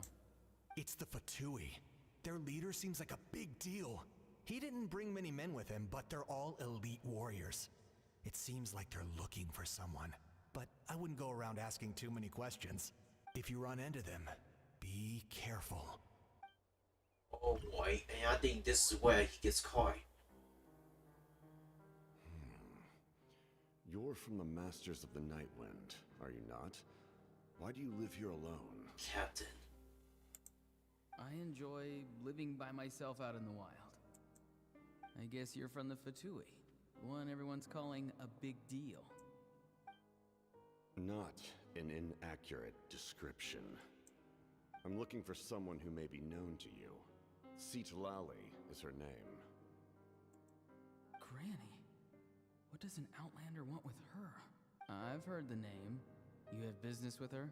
It's the Fatui. Their leader seems like a big deal. He didn't bring many men with him, but they're all elite warriors. It seems like they're looking for someone, but I wouldn't go around asking too many questions. If you run into them, be careful. Oh boy, and I think this is where he gets caught. You're from the Masters of the Nightwind, are you not? Why do you live here alone? Captain. I enjoy living by myself out in the wild. I guess you're from the Fatui, the one everyone's calling a big deal. Not an inaccurate description. I'm looking for someone who may be known to you. Citlali is her name. Granny? What does an Outlander want with her? I've heard the name. You have business with her?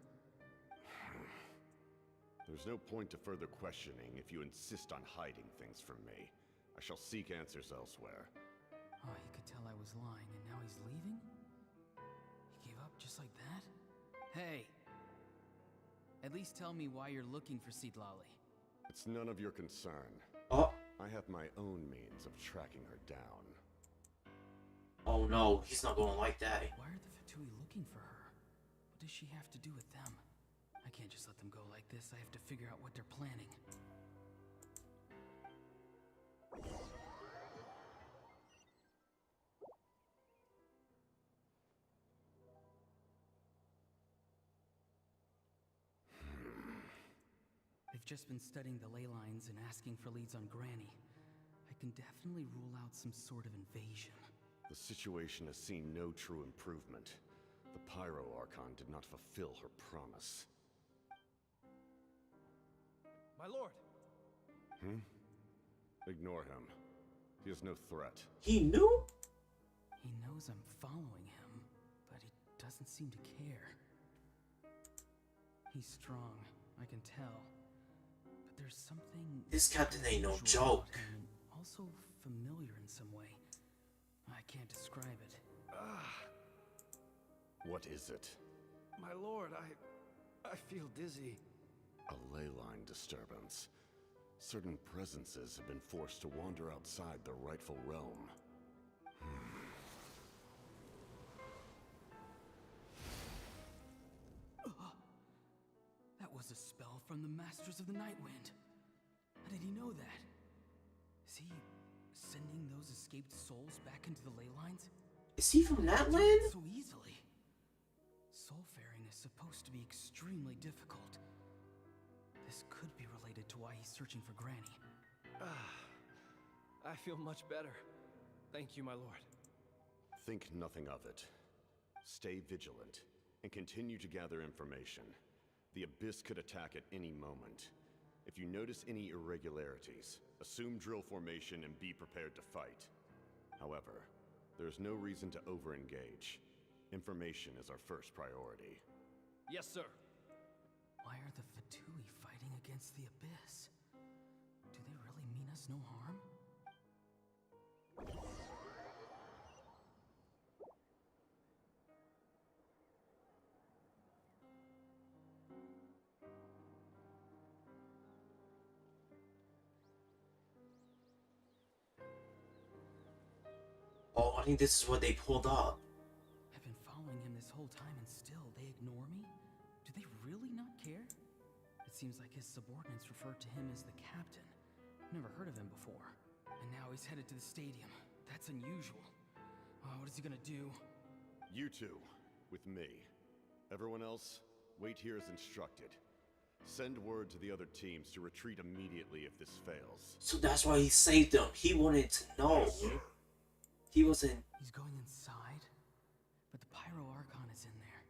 There's no point to further questioning if you insist on hiding things from me. I shall seek answers elsewhere. Oh, he could tell I was lying, and now he's leaving? He gave up just like that? Hey! At least tell me why you're looking for Citlali. It's none of your concern. Oh. I have my own means of tracking her down. Oh no, he's not going like that. Why are the Fatui looking for her? What does she have to do with them? I can't just let them go like this. I have to figure out what they're planning. They've just been studying the ley lines and asking for leads on Granny. I can definitely rule out some sort of invasion. The situation has seen no true improvement. The Pyro Archon did not fulfill her promise. My lord! Ignore him. He is no threat. He knew? He knows I'm following him, but he doesn't seem to care. He's strong, I can tell. But there's something... This captain ain't no unusual joke. about him, and also familiar in some way. I can't describe it. What is it? My lord, I feel dizzy. A ley line disturbance. Certain presences have been forced to wander outside their rightful realm. That was a spell from the Masters of the Nightwind. How did he know that? Is he sending those escaped souls back into the ley lines? Is he from Natlan? So easily. Soulfaring is supposed to be extremely difficult. This could be related to why he's searching for Granny. I feel much better. Thank you, my lord. Think nothing of it. Stay vigilant, and continue to gather information. The Abyss could attack at any moment. If you notice any irregularities, assume drill formation and be prepared to fight. However, there is no reason to over-engage. Information is our first priority. Yes, sir. Why are the Fatui fighting against the Abyss? Do they really mean us no harm? Oh, I think this is what they pulled up. I've been following him this whole time and still they ignore me? Do they really not care? It seems like his subordinates refer to him as the captain. Never heard of him before. And now he's headed to the stadium. That's unusual. What is he gonna do? You two, with me. Everyone else, wait here as instructed. Send word to the other teams to retreat immediately if this fails. So that's why he saved them. He wanted to know. He wasn't... He's going inside? But the Pyro Archon is in there.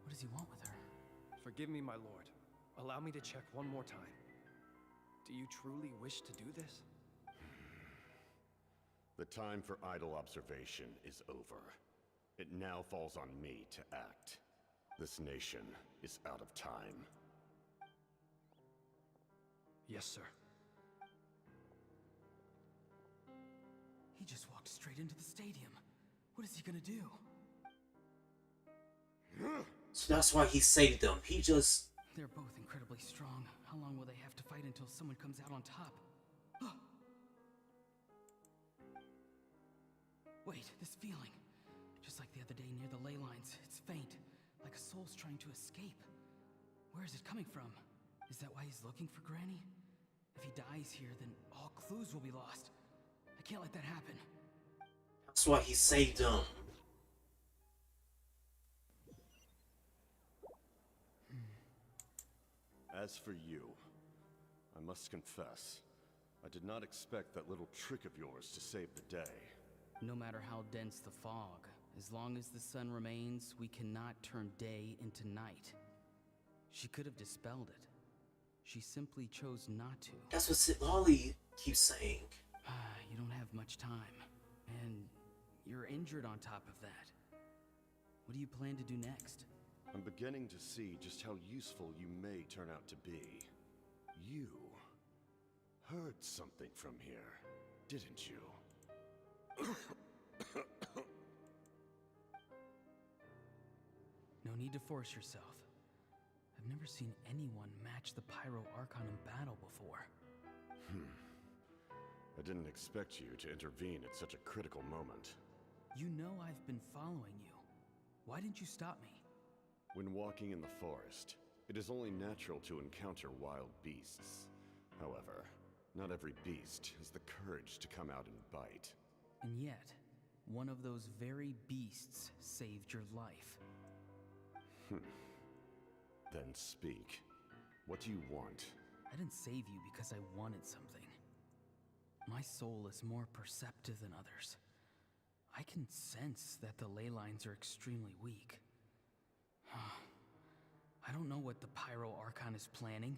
What does he want with her? Forgive me, my lord. Allow me to check one more time. Do you truly wish to do this? The time for idle observation is over. It now falls on me to act. This nation is out of time. Yes, sir. He just walked straight into the stadium. What is he gonna do? So that's why he saved them. He just... They're both incredibly strong. How long will they have to fight until someone comes out on top? Wait, this feeling. Just like the other day near the ley lines. It's faint, like a soul's trying to escape. Where is it coming from? Is that why he's looking for Granny? If he dies here, then all clues will be lost. I can't let that happen. That's why he saved them. As for you, I must confess, I did not expect that little trick of yours to save the day. No matter how dense the fog, as long as the sun remains, we cannot turn day into night. She could have dispelled it. She simply chose not to. That's what Lolly keeps saying. You don't have much time, and you're injured on top of that. What do you plan to do next? I'm beginning to see just how useful you may turn out to be. You heard something from here, didn't you? No need to force yourself. I've never seen anyone match the Pyro Archon in battle before. I didn't expect you to intervene at such a critical moment. You know I've been following you. Why didn't you stop me? When walking in the forest, it is only natural to encounter wild beasts. However, not every beast has the courage to come out and bite. And yet, one of those very beasts saved your life. Then speak. What do you want? I didn't save you because I wanted something. My soul is more perceptive than others. I can sense that the ley lines are extremely weak. I don't know what the Pyro Archon is planning.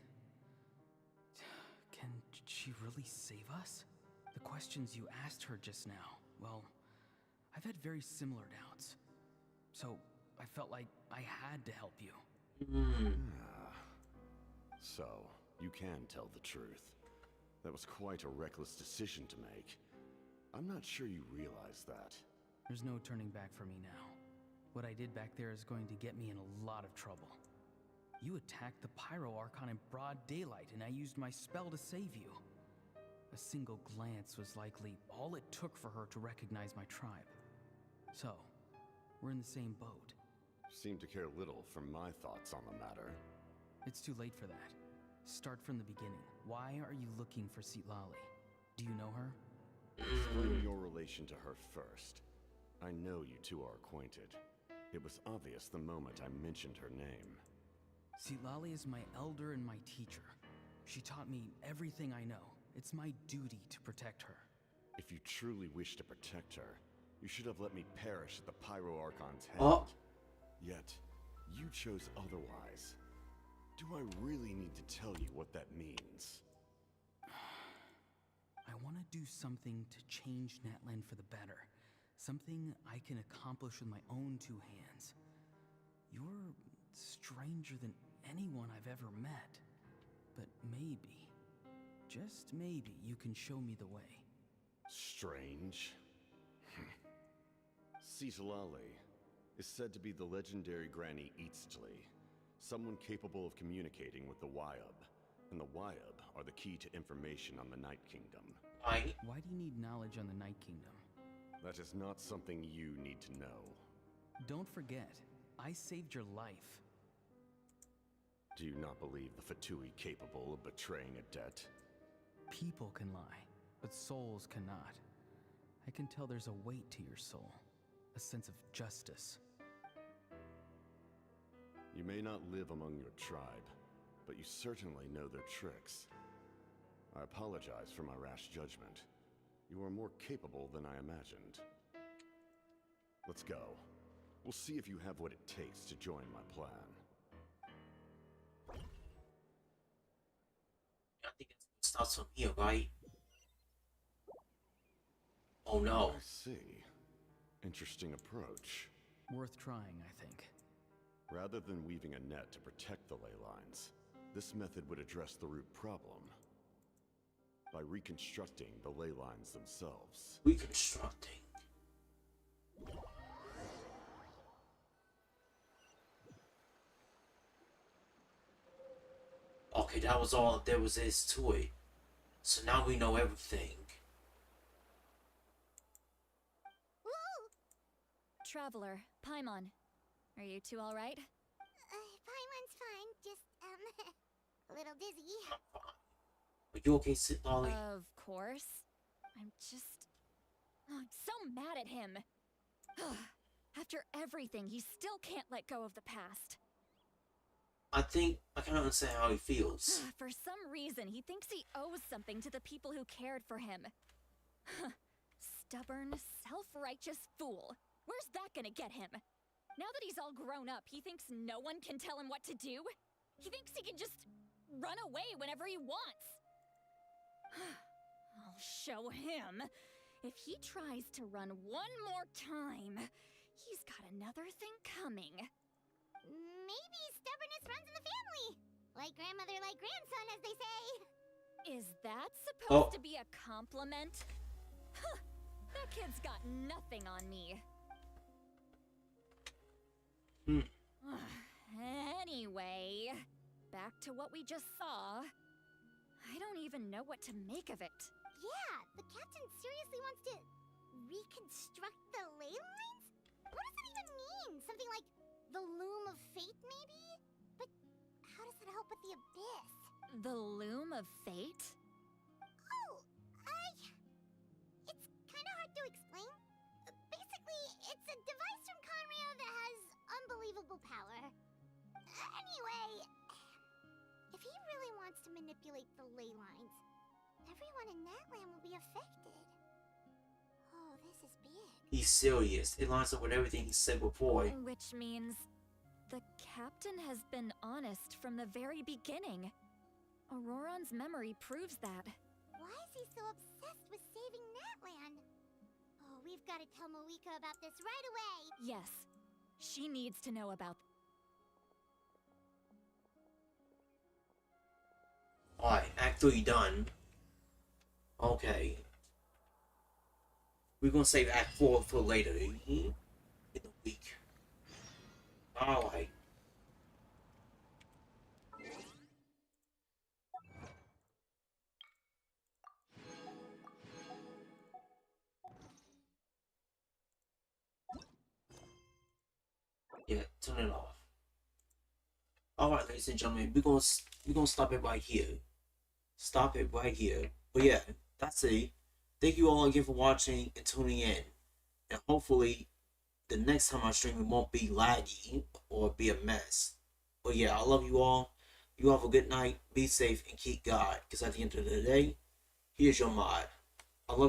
Can she really save us? The questions you asked her just now, well, I've had very similar doubts. So, I felt like I had to help you. So, you can tell the truth. That was quite a reckless decision to make. I'm not sure you realize that. There's no turning back for me now. What I did back there is going to get me in a lot of trouble. You attacked the Pyro Archon in broad daylight, and I used my spell to save you. A single glance was likely all it took for her to recognize my tribe. So, we're in the same boat. Seem to care little for my thoughts on the matter. It's too late for that. Start from the beginning. Why are you looking for Lolly? Do you know her? Explain your relation to her first. I know you two are acquainted. It was obvious the moment I mentioned her name. Lolly is my elder and my teacher. She taught me everything I know. It's my duty to protect her. If you truly wish to protect her, you should have let me perish at the Pyro Archon's hand. Yet, you chose otherwise. Do I really need to tell you what that means? I want to do something to change Natlan for the better. Something I can accomplish with my own two hands. You're stranger than anyone I've ever met. But maybe, just maybe, you can show me the way. Strange? Lolly is said to be the legendary Granny Eatsley, someone capable of communicating with the Wyub, and the Wyub are the key to information on the Night Kingdom. Why do you need knowledge on the Night Kingdom? That is not something you need to know. Don't forget, I saved your life. Do you not believe the Fatui capable of betraying a debt? People can lie, but souls cannot. I can tell there's a weight to your soul, a sense of justice. You may not live among your tribe, but you certainly know their tricks. I apologize for my rash judgment. You are more capable than I imagined. Let's go. We'll see if you have what it takes to join my plan. I think it starts from here, right? Oh no. I see. Interesting approach. Worth trying, I think. Rather than weaving a net to protect the ley lines, this method would address the root problem. by reconstructing the ley lines themselves. Reconstructing. Okay, that was all there was to it. So now we know everything. Traveler, Paimon. Are you two alright? Paimon's fine, just, a little dizzy. I'm fine. Are you okay, Sit Lolly? Of course. I'm just... Oh, I'm so mad at him. After everything, he still can't let go of the past. I think I kind of understand how he feels. For some reason, he thinks he owes something to the people who cared for him. Stubborn, self-righteous fool. Where's that gonna get him? Now that he's all grown up, he thinks no one can tell him what to do? He thinks he can just run away whenever he wants. I'll show him. If he tries to run one more time, he's got another thing coming. Maybe stubbornness runs in the family. Like grandmother, like grandson, as they say. Is that supposed to be a compliment? Huh, that kid's got nothing on me. Anyway, back to what we just saw. I don't even know what to make of it. Yeah, the captain seriously wants to reconstruct the ley lines? What does that even mean? Something like the loom of fate, maybe? But how does that help with the abyss? The loom of fate? Oh, it's kind of hard to explain. Basically, it's a device from Conrio that has unbelievable power. Anyway, if he really wants to manipulate the ley lines, everyone in Natlan will be affected. Oh, this is big. He's serious. It lines up with everything he said before. Which means the captain has been honest from the very beginning. Auroron's memory proves that. Why is he so obsessed with saving Natlan? Oh, we've got to tell Moeka about this right away. Yes, she needs to know about. Alright, Act 3 done. Okay. We're gonna save Act 4 for later in the week. Alright. Yeah, turn it off. Alright, ladies and gentlemen, we're gonna stop it right here. Stop it right here. But yeah, that's it. Thank you all again for watching and tuning in. And hopefully, the next time I stream it won't be laggy or be a mess. But yeah, I love you all. You have a good night. Be safe and keep God. Because at the end of the day, here's your mod. I love you.